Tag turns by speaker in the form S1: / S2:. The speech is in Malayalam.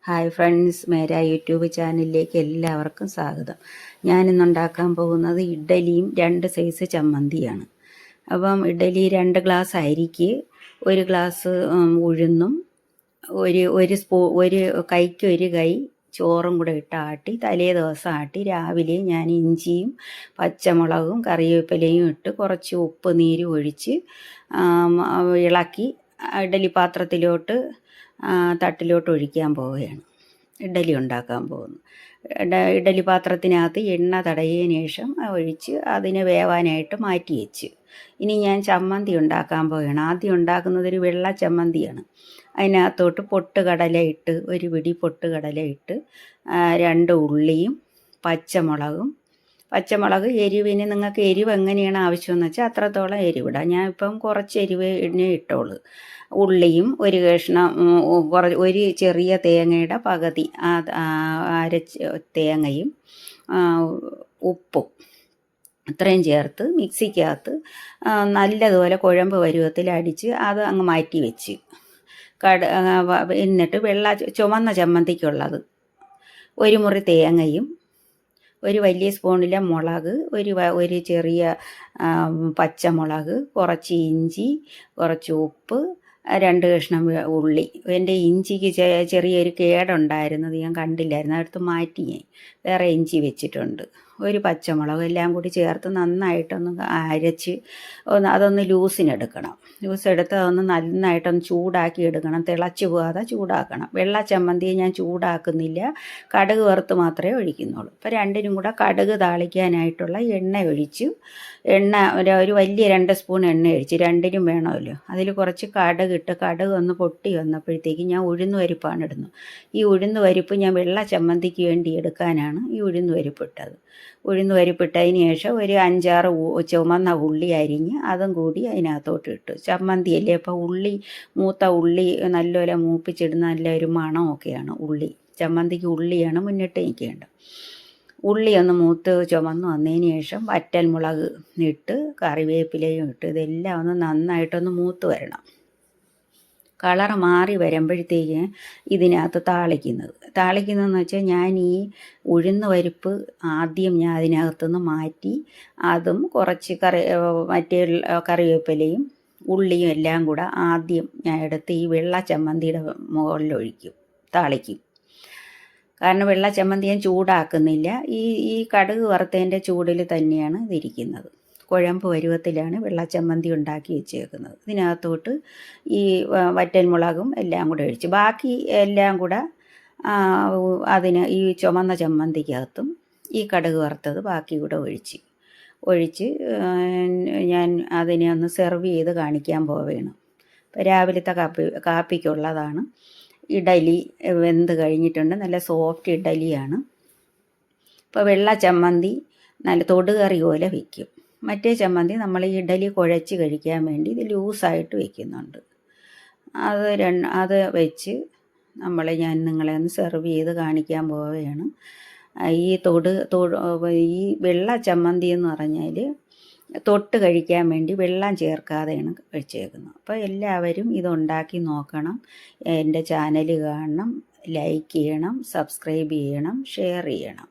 S1: ഹായ് ഫ്രണ്ട്സ്, മേര യൂട്യൂബ് ചാനലിലേക്ക് എല്ലാവർക്കും സ്വാഗതം. ഞാനിന്നുണ്ടാക്കാൻ പോകുന്നത് ഇഡ്ഡലിയും 2 സൈസ് ചമ്മന്തിയാണ്. അപ്പം ഇഡ്ഡലി 2 ഗ്ലാസ് അരിക്ക് 1 ഗ്ലാസ് ഉഴുന്നും ഒരു കൈക്ക് 1 കൈ ചോറും കൂടെ ഇട്ട് ആട്ടി തലേ ദിവസം ആട്ടി രാവിലെ ഞാൻ ഇഞ്ചിയും പച്ചമുളകും കറിവേപ്പിലയും ഇട്ട് കുറച്ച് ഉപ്പ് നീര് ഒഴിച്ച് ഇളക്കി ഇഡ്ഡലി പാത്രത്തിലോട്ട് തട്ടിലോട്ട് ഒഴിക്കാൻ പോവുകയാണ്. ഇഡ്ഡലി ഉണ്ടാക്കാൻ പോകുന്നു. ഇഡ്ഡലി പാത്രത്തിനകത്ത് എണ്ണ തടവിയതിന് ശേഷം ഒഴിച്ച് അതിനെ വേവാനായിട്ട് മാറ്റി വെച്ച്. ഇനി ഞാൻ ചമ്മന്തി ഉണ്ടാക്കാൻ പോവുകയാണ്. ആദ്യം ഉണ്ടാക്കുന്നത് ഒരു വെള്ള ചമ്മന്തിയാണ്. അതിനകത്തോട്ട് പൊട്ടുകടല ഇട്ട് 1 പിടി പൊട്ടുകടല ഇട്ട് 2 ഉള്ളിയും പച്ചമുളക് എരിവിന് നിങ്ങൾക്ക് എരിവ് എങ്ങനെയാണ് ആവശ്യമെന്ന് വെച്ചാൽ അത്രത്തോളം എരിവിടാം. ഞാൻ ഇപ്പം കുറച്ച് എരിവിനെ ഇട്ടോളൂ. ഉള്ളിയും 1 കഷ്ണം ഒരു ചെറിയ തേങ്ങയുടെ പകുതി അരച്ച് തേങ്ങയും ഉപ്പും അത്രയും ചേർത്ത് മിക്സിക്കകത്ത് നല്ലതുപോലെ കുഴമ്പ് പരുവത്തിൽ അടിച്ച് അത് അങ്ങ് മാറ്റി വെച്ച് എന്നിട്ട് ചുമന്ന ചമ്മന്തിക്കുള്ളത് 1 മുറി തേങ്ങയും 1 വലിയ സ്പൂണിലെ മുളക്, ഒരു ചെറിയ പച്ചമുളക്, കുറച്ച് ഇഞ്ചി, കുറച്ച് ഉപ്പ്, 2 കഷ്ണം ഉള്ളി. എൻ്റെ ഇഞ്ചിക്ക് ചെറിയൊരു കേടുണ്ടായിരുന്നത് ഞാൻ കണ്ടില്ലായിരുന്നു, അതെടുത്ത് മാറ്റി ഞാൻ വേറെ ഇഞ്ചി വെച്ചിട്ടുണ്ട്. 1 പച്ചമുളക് എല്ലാം കൂടി ചേർത്ത് നന്നായിട്ടൊന്ന് അരച്ച് അതൊന്ന് ലൂസിനെടുക്കണം. ലൂസെടുത്ത് അതൊന്ന് നന്നായിട്ടൊന്ന് ചൂടാക്കി എടുക്കണം. തിളച്ച് പോകാതെ ചൂടാക്കണം. വെള്ള ചമ്മന്തി ഞാൻ ചൂടാക്കുന്നില്ല, കടുക് വറുത്ത് മാത്രമേ ഒഴിക്കുന്നുള്ളൂ. ഇപ്പോൾ രണ്ടിനും കൂടെ കടുക് താളിക്കാനായിട്ടുള്ള എണ്ണ ഒഴിച്ചു. ഒരു വലിയ 2 സ്പൂൺ എണ്ണ ഒഴിച്ച്, രണ്ടിനും വേണമല്ലോ. അതിൽ കുറച്ച് കടുകിട്ട് കടുക് ഒന്ന് പൊട്ടി വന്നപ്പോഴത്തേക്ക് ഞാൻ ഉഴുന്ന് പരിപ്പാണ് ഇടുന്നത്. ഈ ഉഴുന്ന് പരിപ്പ് ഞാൻ വെള്ള ചമ്മന്തിക്ക് വേണ്ടി എടുക്കാനാണ് ഈ ഉഴുന്ന് പരിപ്പിട്ടത്. ഉഴുന്ന് പരിപ്പിട്ടതിന് ശേഷം ഒരു 5-6 ചുമന്ന ഉള്ളി അരിഞ്ഞ് അതും കൂടി അതിനകത്തോട്ട് ഇട്ടു. ചമ്മന്തിയല്ലേ, അപ്പോൾ മൂത്ത ഉള്ളി നല്ലപോലെ മൂപ്പിച്ചിടുന്ന നല്ലൊരു മണമൊക്കെയാണ് ഉള്ളി. ചമ്മന്തിക്ക് ഉള്ളിയാണ് മുന്നിട്ട് നിൽക്കേണ്ടത്. ഉള്ളി ഒന്ന് മൂത്ത് ചുമന്ന് വന്നതിന് ശേഷം വറ്റൽമുളക് ഇട്ട് കറിവേപ്പിലയും ഇട്ട് ഇതെല്ലാം ഒന്ന് നന്നായിട്ടൊന്ന് മൂത്ത് വരണം. കളർ മാറി വരുമ്പോഴത്തേക്ക് ഇതിനകത്ത് താളിക്കുന്നതെന്ന് വെച്ചാൽ ഞാൻ ഈ ഉഴുന്ന് പരിപ്പ് ആദ്യം ഞാൻ അതിനകത്തുനിന്ന് മാറ്റി അതും കുറച്ച് കറിവേപ്പിലയും ഉള്ളിയും എല്ലാം കൂടെ ആദ്യം ഞാൻ എടുത്ത് ഈ വെള്ള ചമ്മന്തിയുടെ മുകളിലൊഴിക്കും, താളിക്കും. കാരണം വെള്ള ചമ്മന്തി ഞാൻ ചൂടാക്കുന്നില്ല. ഈ കടുക് വറുത്തതിൻ്റെ ചൂടിൽ തന്നെയാണ് ഇതിരിക്കുന്നത്. കുഴമ്പ് പരുവത്തിലാണ് വെള്ള ചമ്മന്തി ഉണ്ടാക്കി വെച്ചേക്കുന്നത്. ഇതിനകത്തോട്ട് ഈ വറ്റൽമുളകും എല്ലാം കൂടെ ഒഴിച്ച് ബാക്കി എല്ലാം കൂടെ ഈ ചുമന്ന ചമ്മന്തിക്കകത്തും ഈ കടുക് വറുത്തത് ബാക്കി കൂടെ ഒഴിച്ച് ഞാൻ അതിനെ ഒന്ന് സെർവ് ചെയ്ത് കാണിക്കാൻ പോവുകയാണ്. ഇപ്പോൾ രാവിലത്തെ കാപ്പിക്കുള്ളതാണ്. ഇഡലി വെന്ത് കഴിഞ്ഞിട്ടുണ്ട്. നല്ല സോഫ്റ്റ് ഇഡലിയാണ്. ഇപ്പോൾ വെള്ള ചമ്മന്തി നല്ല തൊടുകറി പോലെ വയ്ക്കും. മറ്റേ ചമ്മന്തി നമ്മൾ ഈ ഇഡലി കുഴച്ച് കഴിക്കാൻ വേണ്ടി ഇത് ലൂസായിട്ട് വയ്ക്കുന്നുണ്ട്. അത് വെച്ച് ഞാൻ നിങ്ങളെ ഒന്ന് സെർവ് ചെയ്ത് കാണിക്കാൻ പോവുകയാണ്. ഈ വെള്ള ചമ്മന്തി എന്ന് പറഞ്ഞാൽ തൊട്ട് കഴിക്കാൻ വേണ്ടി വെള്ളം ചേർക്കാതെയാണ് വെച്ചേക്കുന്നത്. അപ്പോൾ എല്ലാവരും ഇതുണ്ടാക്കി നോക്കണം. എൻ്റെ ചാനൽ കാണണം, ലൈക്ക് ചെയ്യണം, സബ്സ്ക്രൈബ് ചെയ്യണം, ഷെയർ ചെയ്യണം.